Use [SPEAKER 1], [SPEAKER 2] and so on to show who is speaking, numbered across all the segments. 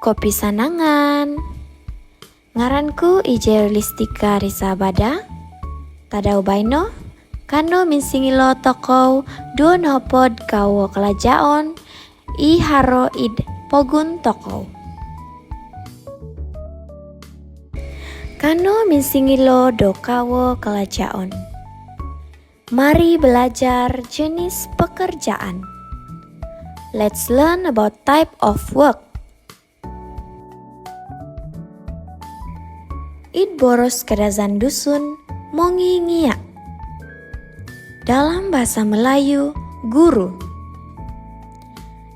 [SPEAKER 1] Kopi sanangan. Ngaranku Ije Listika Risabada. Tadau baino, kano minsingilo tokou duon hopod kawo kelajaon I haro id pogun tokou. Kano minsingilo do kawo kelajaon. Mari belajar jenis pekerjaan. Let's learn about type of work. Id boros kedazan dusun mongingia. Dalam bahasa Melayu, guru.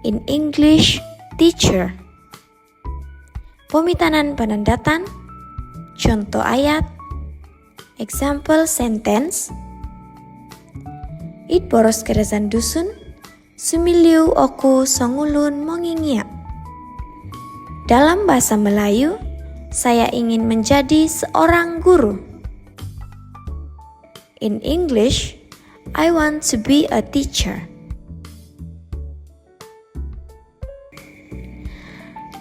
[SPEAKER 1] In English, teacher. Pemitanan penandatan, contoh ayat, example sentence. Id boros kedazan dusun, sumiliu oku songulun mongingia. Dalam bahasa Melayu, saya ingin menjadi seorang guru. In English, I want to be a teacher.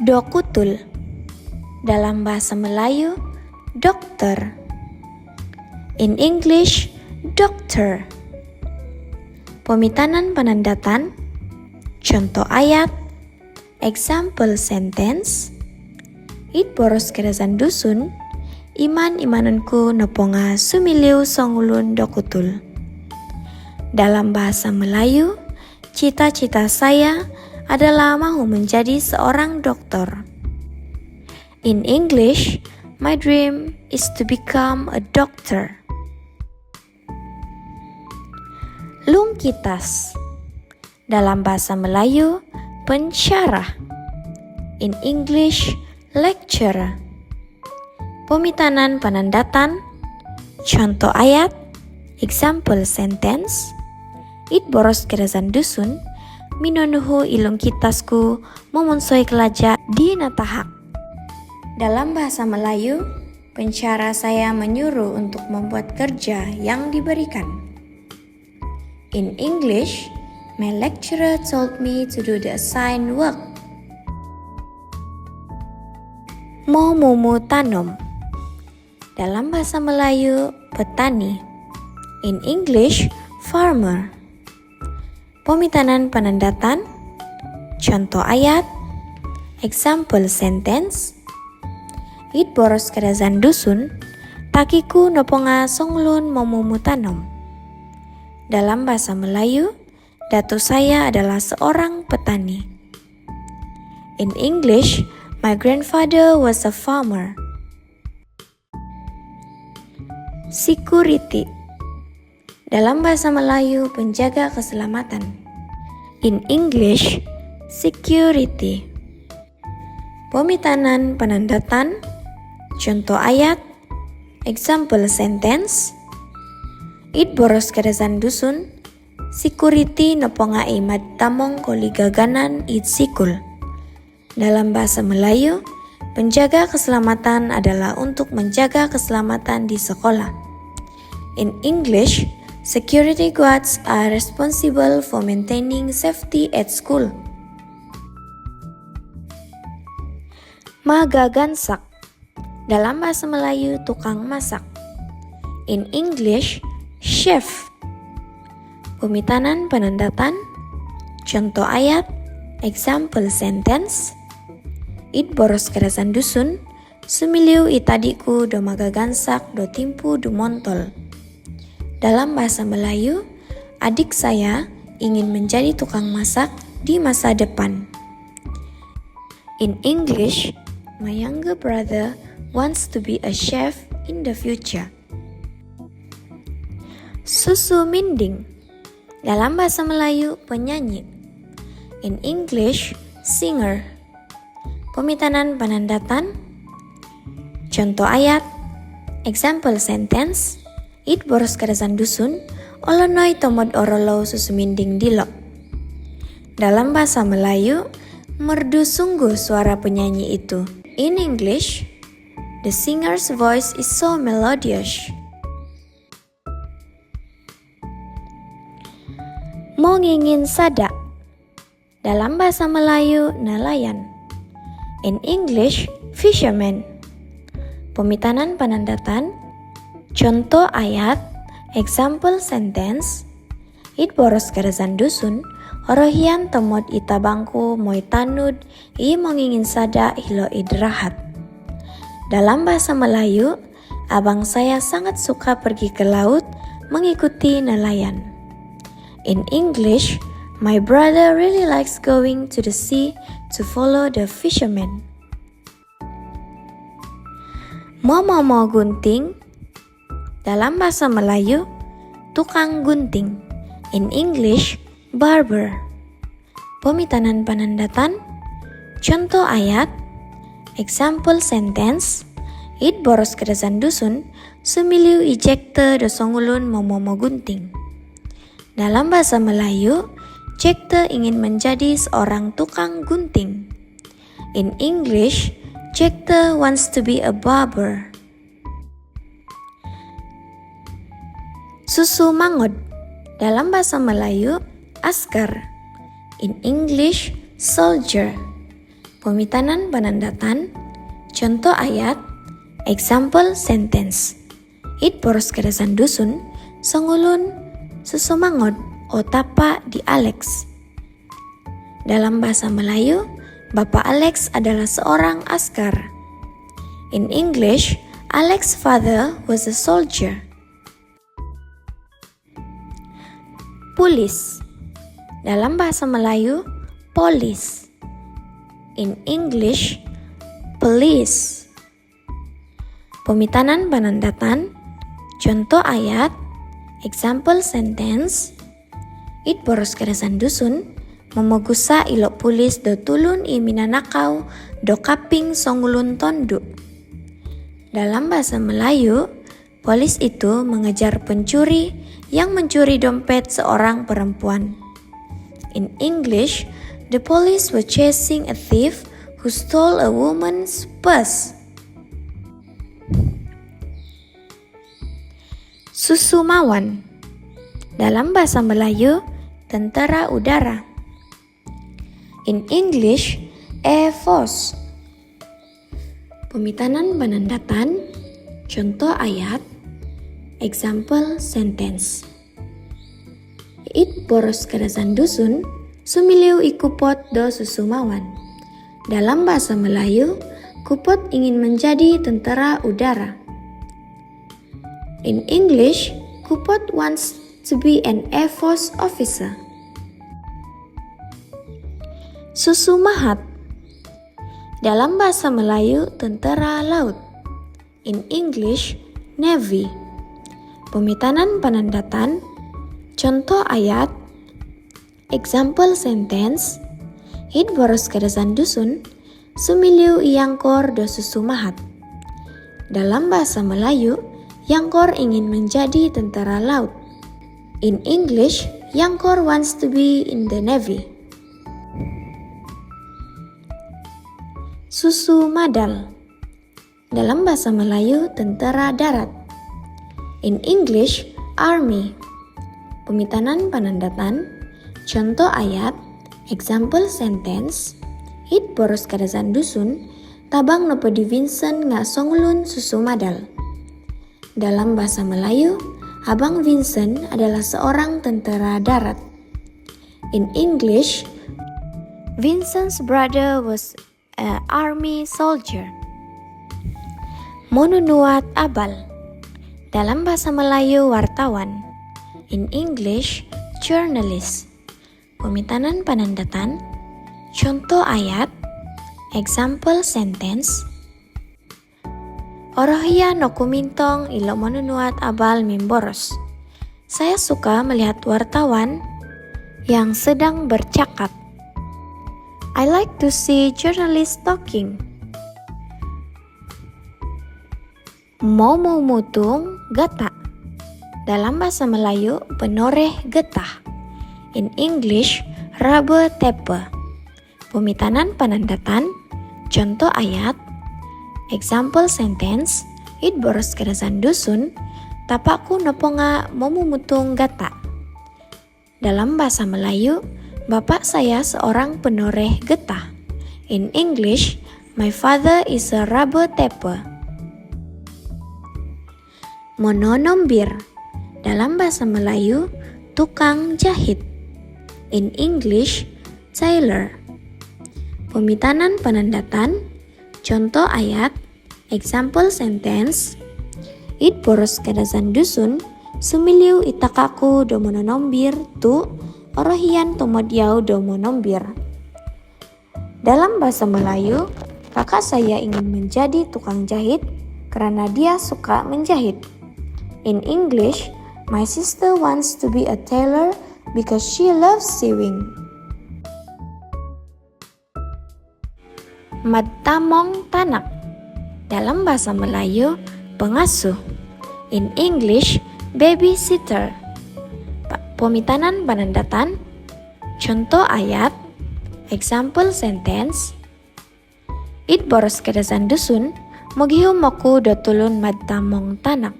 [SPEAKER 1] Dokutul. Dalam bahasa Melayu, dokter. In English, doctor. Pemitanan penandatan, contoh ayat, example sentence. Id boros kedazan dusun, iman-imananku neponga sumiliu songulun dokutul. Dalam bahasa Melayu, cita-cita saya adalah mau menjadi seorang dokter. In English, my dream is to become a doctor. Lungkitas. Dalam bahasa Melayu, pensyarah. In English, lecturer. Pemitanan penandatan, contoh ayat, example sentence. Id boros kedazan dusun, minonuhu ilung kitasku memonsoi kelaja di natahak. Dalam bahasa Melayu, pensyarah saya menyuruh untuk membuat kerja yang diberikan. In English, my lecturer told me to do the assigned work. Momumu tanom. Dalam bahasa Melayu, petani. In English, farmer. Pemitanan penandatan, contoh ayat, example sentence. Id boros kedazan dusun, takiku noponga songlun momumu tanom. Dalam bahasa Melayu, datu saya adalah seorang petani. In English, my grandfather was a farmer. Security. Dalam bahasa Melayu, penjaga keselamatan. In English, security. Pemitanan penandatan, contoh ayat, example sentence. Id boros kedazan dusun, security neponga imad tamong koligaganan id sikul. Dalam bahasa Melayu, penjaga keselamatan adalah untuk menjaga keselamatan di sekolah. In English, security guards are responsible for maintaining safety at school. Magagansak. Dalam bahasa Melayu, tukang masak. In English, chef. Pemitanan penandatan, contoh ayat, example sentence. Id boros kedazan dusun, sumiliu itadiku do magagansak do timpu do montol. Dalam bahasa Melayu, adik saya ingin menjadi tukang masak di masa depan. In English, my younger brother wants to be a chef in the future. Susu minding. Dalam bahasa Melayu, penyanyi. In English, singer. Pemitanan penandatan, contoh ayat, example sentence. Id boros kedazan dusun, olonoi tomod orolo susu minding dilo. Dalam bahasa Melayu, merdu sungguh suara penyanyi itu. In English, the singer's voice is so melodious. Mongingin sada. Dalam bahasa Melayu, nelayan. In English, fisherman. Pemitanan panandatan. Contoh ayat, example sentence. It boros keresan dusun, orohian temot ita bangku moi tanud, i mongingin sada hilo idrahat. Dalam bahasa Melayu, abang saya sangat suka pergi ke laut mengikuti nelayan. In English, my brother really likes going to the sea to follow the fishermen. Mo gunting. Dalam bahasa Melayu, tukang gunting. In English, barber. Pemitanan panandatan. Contoh ayat, example sentence. It boros keresan dusun, sumiliu ijekte do songulun momo gunting. Dalam bahasa Melayu, Jekte ingin menjadi seorang tukang gunting. In English, Jekte wants to be a barber. Susu mangod. Dalam bahasa Melayu, askar. In English, soldier. Pemitanan panandatan. Contoh ayat, example sentence. It boros keresan dusun, songulun susu mangod o tapa di Alex. Dalam bahasa Melayu, Bapak Alex adalah seorang askar. In English, Alex's father was a soldier. Pulis. Dalam bahasa Melayu, polis. In English, police. Pemitanan panandatan. Contoh ayat, example sentence. It boros keresan dusun, memogusa ilok pulis do tulun i minanakaw do kaping songulun tonduk. Dalam bahasa Melayu, polis itu mengejar pencuri yang mencuri dompet seorang perempuan. In English, the police were chasing a thief who stole a woman's purse. Susumawan. Dalam bahasa Melayu, tentara udara. In English, Air Force. Pemitanan panandatan. Contoh ayat, example sentence. It boros keresan dusun, sumiliu ikupot do susumawan. Dalam bahasa Melayu, Kupot ingin menjadi tentara udara. In English, Kupot wants to be an Air Force officer. Susumahat. Dalam bahasa Melayu, tentara laut. In English, Navy. Pemitanan panandatan. Contoh ayat, example sentence. It boros keresan dusun, sumiliu iyangkor do susumahat. Dalam bahasa Melayu, Yangkor ingin menjadi tentara laut. In English, Yangkor wants to be in the Navy. Susu madal. Dalam bahasa Melayu, tentara darat. In English, Army. Pemitanan panandatan. Contoh ayat, example sentence. It boros keresan dusun, tabang nopo di Vincent nga songlun susu madal. Dalam bahasa Melayu, Abang Vincent adalah seorang tentara darat. In English, Vincent's brother was an army soldier. Monunuat abal. Dalam bahasa Melayu, wartawan. In English, journalist. Pemitanan panandatan. Contoh ayat, example sentence. Orohia no kumintong ilo monunuat abal mimboros. Saya suka melihat wartawan yang sedang bercakap. I like to see journalists talking. Mau mutung gata. Dalam bahasa Melayu, penoreh getah. In English, rabe tepe. Pemitanan panandatan. Contoh ayat, example sentence. It boros keresan dusun, tapakku nopo nga mutung gata. Dalam bahasa Melayu, bapak saya seorang penoreh getah. In English, My father is a rubber tapper. Mononombir, dalam bahasa Melayu, tukang jahit. In English, tailor. Pemitanan penandatan, contoh ayat, example sentence. It boros kadasan dusun, sumiliu itakaku do mononombir tu, orohian tomodiau do monombir. Dalam bahasa Melayu, kakak saya ingin menjadi tukang jahit karena dia suka menjahit. In English, my sister wants to be a tailor because she loves sewing. Magtamong tanak, dalam bahasa Melayu, pengasuh. In English, babysitter. Pemitanan penandatan, contoh ayat, example sentence. It boros kadasan dusun, mogihu moku do tulun magtamong tanak.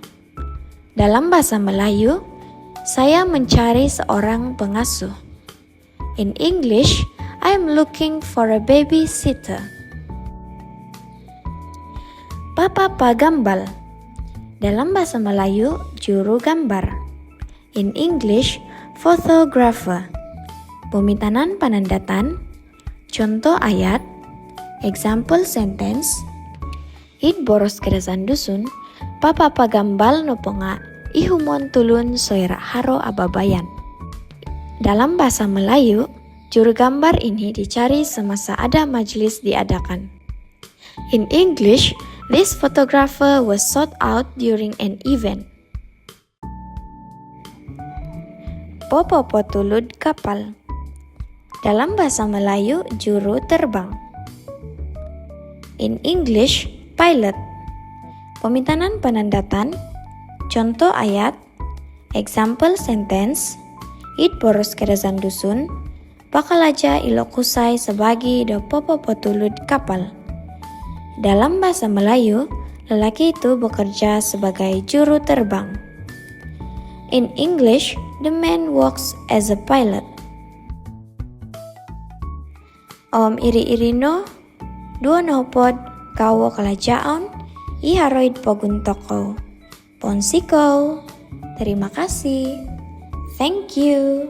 [SPEAKER 1] Dalam bahasa Melayu, saya mencari seorang pengasuh. In English, I am looking for a babysitter. Papa pagambal, dalam bahasa Melayu, juru gambar. In English, photographer. Pemitanan penandatan, contoh ayat, example sentence. It boros kadasan dusun, papa pagambal no ponga ihumon tulun soira haro ababayan. Dalam bahasa Melayu, juru gambar ini dicari semasa ada majelis diadakan. In English, this photographer was sought out during an event. Popo potulud kapal, dalam bahasa Melayu, juru terbang. In English, pilot. Pemitanan penandatan, contoh ayat, example sentence. It boros kadasan dusun, pakalaja ilokusai sebagi do popo potulud kapal. Dalam bahasa Melayu, lelaki itu bekerja sebagai juru terbang. In English, the man works as a pilot. Om iri-irino, dua nopod, kawo kalajaon, iharoid poguntoko. Ponsiko. Terima kasih. Thank you.